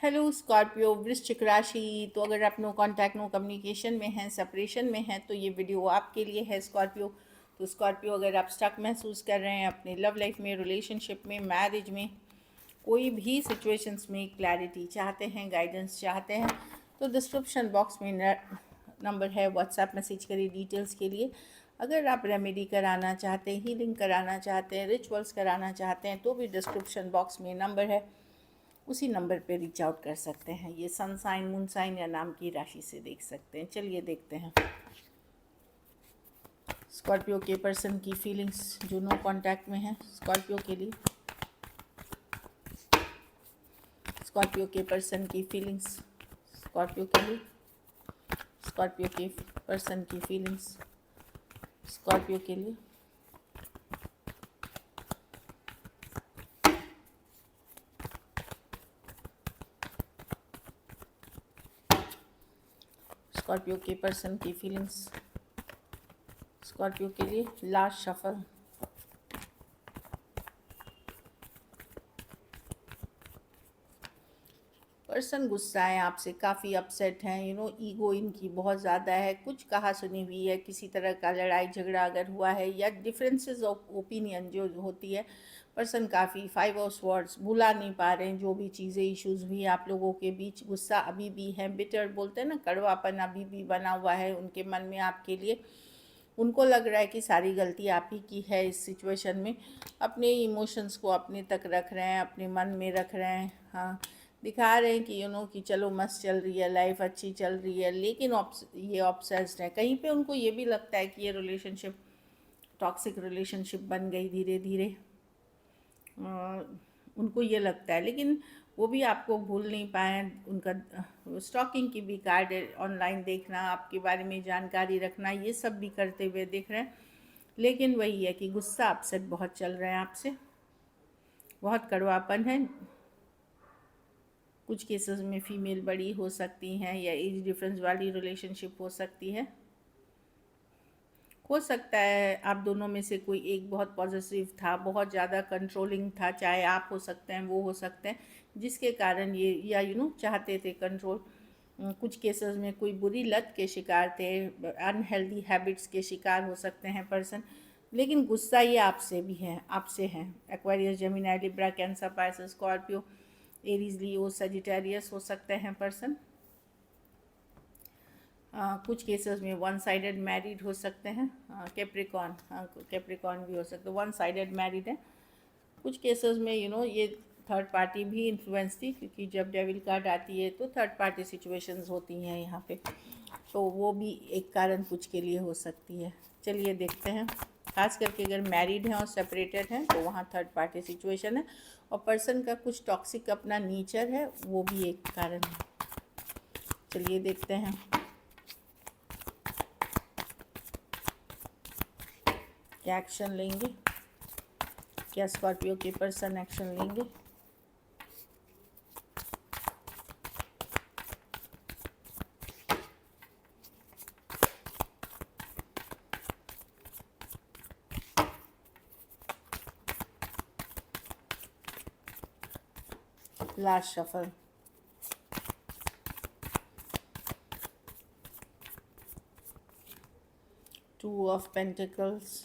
Hello Scorpio वृश्चिक राशि। तो अगर आप नो कांटेक्ट नो कम्युनिकेशन में हैं, सेपरेशन में हैं, तो ये वीडियो आपके लिए है स्कॉर्पियो। तो स्कॉर्पियो, अगर आप स्टक महसूस कर रहे हैं अपने लव लाइफ में, रिलेशनशिप में, मैरिज में, कोई भी सिचुएशंस में क्लैरिटी चाहते हैं, गाइडेंस चाहते हैं, तो डिस्क्रिप्शन बॉक्स में नंबर है, व्हाट्सएप मैसेज करिए डिटेल्स के लिए। अगर आप रेमेडी कराना चाहते हैं, हीलिंग कराना चाहते हैं, रिचुअल्स कराना चाहते हैं, तो भी डिस्क्रिप्शन बॉक्स में नंबर है, उसी नंबर पे रीच आउट कर सकते हैं। ये सन साइन, मून साइन या नाम की राशि से देख सकते हैं। चलिए देखते हैं स्कॉर्पियो के पर्सन की फीलिंग्स जो नो कांटेक्ट में है स्कॉर्पियो के लिए। स्कॉर्पियो के पर्सन की फीलिंग्स स्कॉर्पियो के लिए। स्कॉर्पियो के पर्सन की फीलिंग्स स्कॉर्पियो के लिए। स्कॉर्पियो के पर्सन की फीलिंग्स स्कॉर्पियो के लिए। Last shuffle. पर्सन गुस्सा है आपसे, काफ़ी अपसेट हैं, ईगो इनकी बहुत ज़्यादा है, कुछ कहा सुनी हुई है, किसी तरह का लड़ाई झगड़ा अगर हुआ है या डिफरेंसेस ऑफ ओपिनियन जो होती है। पर्सन काफ़ी 5 ऑफ स्वॉर्ड्स भुला नहीं पा रहे हैं, जो भी चीज़ें इश्यूज़ हुई आप लोगों के बीच। गुस्सा अभी भी है, बिटर बोलते हैं ना, कड़वापन अभी भी बना हुआ है उनके मन में आपके लिए। उनको लग रहा है कि सारी गलती आप ही की है इस सिचुएशन में। अपने इमोशंस को अपने तक रख रहे हैं, अपने मन में रख रहे हैं। हाँ, दिखा रहे हैं कि कि चलो मस्त चल रही है लाइफ, अच्छी चल रही है, लेकिन ये ऑब्सेस्ड है। कहीं पे उनको ये भी लगता है कि ये रिलेशनशिप टॉक्सिक रिलेशनशिप बन गई धीरे धीरे। उनको ये लगता है, लेकिन वो भी आपको भूल नहीं पाए। उनका स्टॉकिंग की भी कार्ड है, ऑनलाइन देखना, आपके बारे में जानकारी रखना, ये सब भी करते हुए दिख रहे हैं। लेकिन वही है कि गुस्सा अपसेट बहुत चल रहा है आपसे, बहुत कड़वापन है। कुछ केसेस में फीमेल बड़ी हो सकती हैं या एज डिफरेंस वाली रिलेशनशिप हो सकती है। हो सकता है आप दोनों में से कोई एक बहुत पॉजिटिव था, बहुत ज़्यादा कंट्रोलिंग था, चाहे आप हो सकते हैं, वो हो सकते हैं, जिसके कारण ये या चाहते थे कंट्रोल। कुछ केसेस में कोई बुरी लत के शिकार थे, अनहेल्दी हैबिट्स के शिकार हो सकते हैं पर्सन। लेकिन गुस्सा ये आपसे भी है, आपसे है। Aquarius, Gemini, Libra, Cancer, Pisces, Scorpio, Aries, Leo, Sagittarius हो सकते हैं पर्सन। कुछ केसेस में वन साइडेड मैरिड हो सकते हैं। कैप्रिकॉन, कैप्रिकॉन भी हो सकते हैं, वन साइडेड मैरिड है। कुछ केसेस में ये थर्ड पार्टी भी इन्फ्लुएंस थी, क्योंकि जब डेविल कार्ड आती है तो थर्ड पार्टी सिचुएशंस होती हैं यहाँ पे, तो वो भी एक कारण कुछ के लिए हो सकती है। चलिए देखते हैं। खास करके अगर मैरिड हैं और सेपरेटेड हैं तो वहाँ थर्ड पार्टी सिचुएशन है, और पर्सन का कुछ टॉक्सिक अपना नेचर है, वो भी एक कारण है। चलिए देखते हैं क्या एक्शन लेंगे, क्या स्कॉर्पियो के पर्सन एक्शन लेंगे। Last shuffle. Two of pentacles.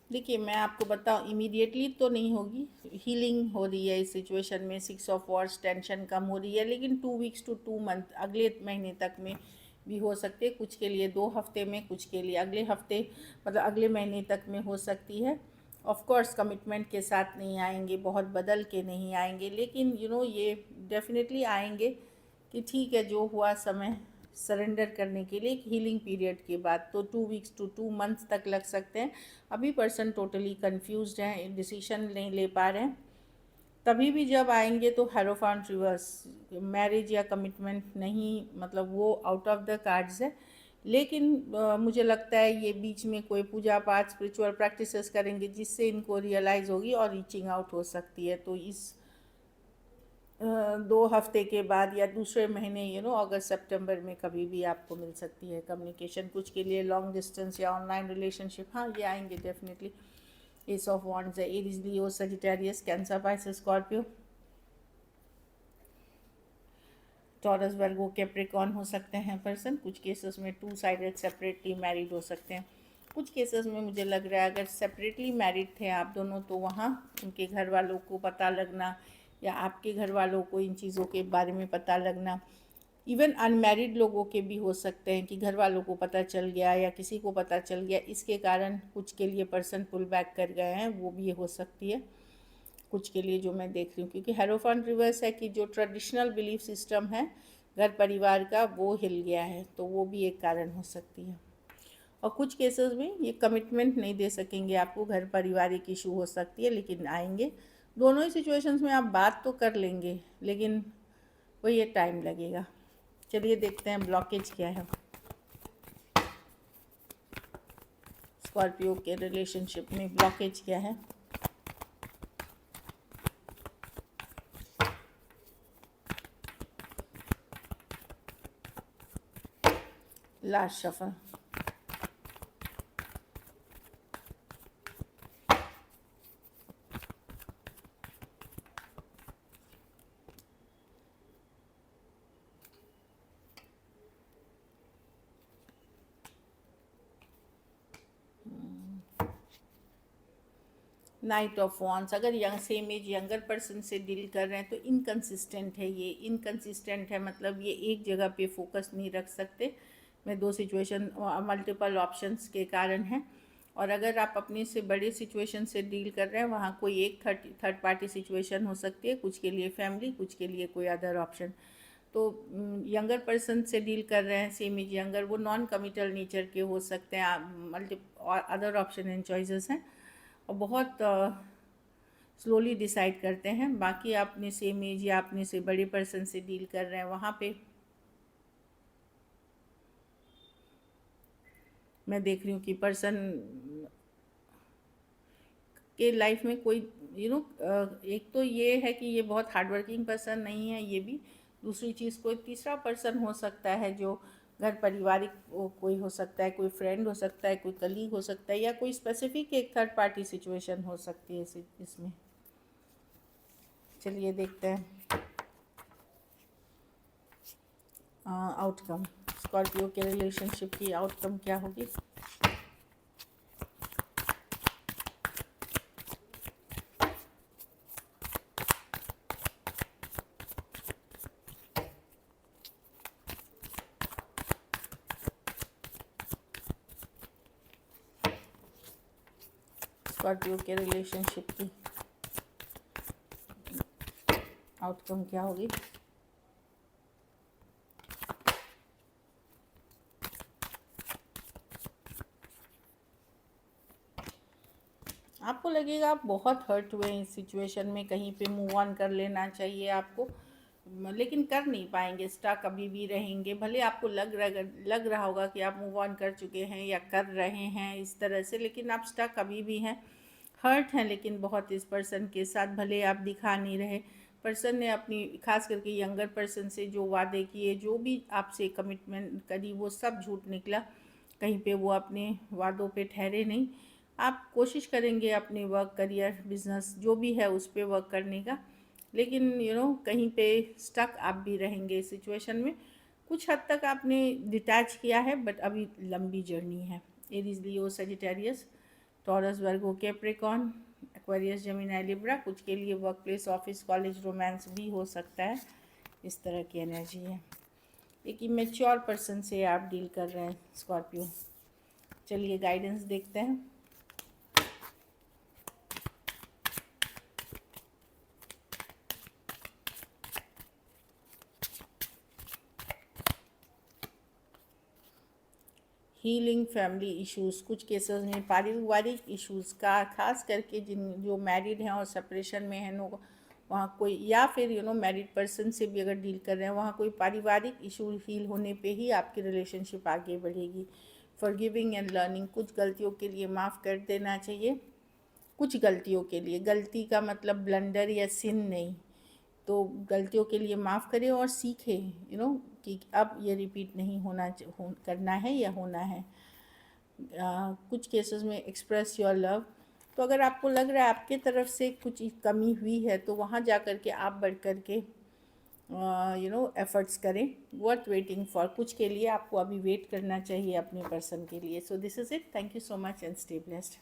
देखिए, मैं आपको बताऊं, इमीडिएटली तो नहीं होगी, हीलिंग हो रही है इस सिचुएशन में। 6 ऑफ वॉर्स, टेंशन कम हो रही है, लेकिन 2 वीक्स टू 2 मंथ, अगले महीने तक में भी हो सकते हैं। कुछ के लिए 2 हफ्ते में, कुछ के लिए अगले हफ्ते, मतलब अगले महीने तक में हो सकती है। ऑफ कोर्स कमिटमेंट के साथ नहीं आएंगे, बहुत बदल के नहीं आएंगे, लेकिन ये डेफिनेटली आएंगे कि ठीक है, जो हुआ समय सरेंडर करने के लिए एक हीलिंग पीरियड के बाद। तो 2 वीक्स टू 2 मंथ्स तक लग सकते हैं। अभी पर्सन टोटली कंफ्यूज्ड हैं, डिसीजन नहीं ले पा रहे हैं। तभी भी जब आएंगे तो हेरोफांट रिवर्स, मैरिज या कमिटमेंट नहीं, मतलब वो आउट ऑफ द कार्ड्स है। लेकिन मुझे लगता है ये बीच में कोई पूजा पाठ, स्पिरिचुअल प्रैक्टिसेस करेंगे, जिससे इनको रियलाइज़ होगी और रीचिंग आउट हो सकती है। तो इस 2 हफ्ते के बाद या दूसरे महीने अगस्त सितंबर में कभी भी आपको मिल सकती है कम्युनिकेशन। कुछ के लिए लॉन्ग डिस्टेंस या ऑनलाइन रिलेशनशिप, हाँ ये आएंगे डेफिनेटली। एस ऑफ वॉन्ड्स है, Aries, Leo, Sagittarius, Cancer, Pisces, Scorpio. Taurus Virgo Capricorn हो सकते हैं पर्सन। कुछ केसेस में टू साइडेड सेपरेटली मैरिड हो सकते हैं। कुछ केसेस में मुझे लग रहा है अगर सेपरेटली मैरिड थे आप दोनों तो वहाँ उनके घर वालों को पता लगना या आपके घर वालों को इन चीज़ों के बारे में पता लगना। इवन अनमैरिड लोगों के भी हो सकते हैं कि घर वालों को पता चल गया या किसी को पता चल गया, इसके कारण कुछ के लिए पर्सन पुल बैक कर गए हैं, वो भी हो सकती है कुछ के लिए जो मैं देख रही हूँ। क्योंकि हेरोफेंट रिवर्स है कि जो ट्रेडिशनल बिलीफ सिस्टम है घर परिवार का वो हिल गया है, तो वो भी एक कारण हो सकती है। और कुछ केसेस में ये कमिटमेंट नहीं दे सकेंगे आपको, घर पारिवारिक इशू हो सकती है लेकिन आएंगे। दोनों ही सिचुएशंस में आप बात तो कर लेंगे लेकिन वो ये टाइम लगेगा। चलिए देखते हैं ब्लॉकेज क्या है स्कॉर्पियो के रिलेशनशिप में। ब्लॉकेज क्या है? Last shuffle. Night of wands. अगर सेम एज यंगर पर्सन से डील कर रहे हैं तो इनकंसिस्टेंट है, ये इनकंसिस्टेंट है मतलब ये एक जगह पे फोकस नहीं रख सकते। मैं दो सिचुएशन मल्टीपल ऑप्शंस के कारण है। और अगर आप अपने से बड़े सिचुएशन से डील कर रहे हैं वहाँ कोई एक थर्ड पार्टी सिचुएशन हो सकती है, कुछ के लिए फैमिली, कुछ के लिए कोई अदर ऑप्शन। तो यंगर पर्सन से डील कर रहे हैं सेम एज यंगर, वो नॉन कमिटल नेचर के हो सकते हैं, multi other option and choices हैं और बहुत स्लोली डिसाइड करते हैं। बाकी आप अपने सेम एज या अपने से बड़े पर्सन से डील कर रहे हैं वहाँ पे मैं देख रही हूँ कि पर्सन के लाइफ में कोई एक तो ये है कि ये बहुत हार्डवर्किंग पर्सन नहीं है, ये भी। दूसरी चीज़ कोई तीसरा पर्सन हो सकता है जो घर पारिवारिक कोई हो सकता है, कोई फ्रेंड हो सकता है, कोई कलीग हो सकता है या कोई स्पेसिफिक एक थर्ड पार्टी सिचुएशन हो सकती है इसमें। चलिए देखते हैं आउटकम स्कॉर्पियो के रिलेशनशिप की आउटकम क्या होगी। स्कॉर्पियो के रिलेशनशिप की आउटकम क्या होगी। आपको लगेगा आप बहुत हर्ट हुए इस सिचुएशन में, कहीं पे मूव ऑन कर लेना चाहिए आपको, लेकिन कर नहीं पाएंगे, स्टक अभी भी रहेंगे। भले आपको लग रहा होगा कि आप मूव ऑन कर चुके हैं या कर रहे हैं इस तरह से, लेकिन आप स्टक अभी भी हैं, हर्ट हैं लेकिन बहुत इस पर्सन के साथ। भले आप दिखा नहीं रहे, पर्सन ने अपनी खास करके यंगर पर्सन से जो वादे किए, जो भी आपसे कमिटमेंट करी, वो सब झूठ निकला। कहीं पे वो अपने वादों पे ठहरे नहीं। आप कोशिश करेंगे अपने वर्क, करियर, बिजनेस जो भी है उस पर वर्क करने का, लेकिन कहीं पे स्टक आप भी रहेंगे इस सिचुएशन में। कुछ हद तक आपने डिटैच किया है बट अभी लंबी जर्नी है। Aries, Leo, Sagittarius, taurus, Virgo, Capricorn, Aquarius, Gemini, Libra. कुछ के लिए work place, office, college, romance भी हो सकता है, इस तरह की एनर्जी है। एक इमेच्योर पर्सन से आप डील कर रहे हैं स्कॉर्पियो। चलिए गाइडेंस देखते हैं। Healing family issues. कुछ केसेस में पारिवारिक इश्यूज़ का, खास करके जो मैरिड हैं और सेपरेशन में हैं लोग, वहाँ कोई, या फिर मैरिड पर्सन से भी अगर डील कर रहे हैं वहाँ कोई पारिवारिक इशू हील होने पे ही आपकी रिलेशनशिप आगे बढ़ेगी। Forgiving and learning. कुछ गलतियों के लिए माफ़ कर देना चाहिए, कुछ गलतियों के लिए। गलती का मतलब ब्लंडर या सिन नहीं, तो गलतियों के लिए माफ़ करें और सीखें कि अब ये रिपीट नहीं करना है या होना है। कुछ केसेस में एक्सप्रेस योर लव। तो अगर आपको लग रहा है आपके तरफ से कुछ कमी हुई है तो वहाँ जा कर के आप बढ़ कर के एफर्ट्स करें, वर्थ वेटिंग फॉर। कुछ के लिए आपको अभी वेट करना चाहिए अपने पर्सन के लिए। So this is it, thank you so much and stay blessed.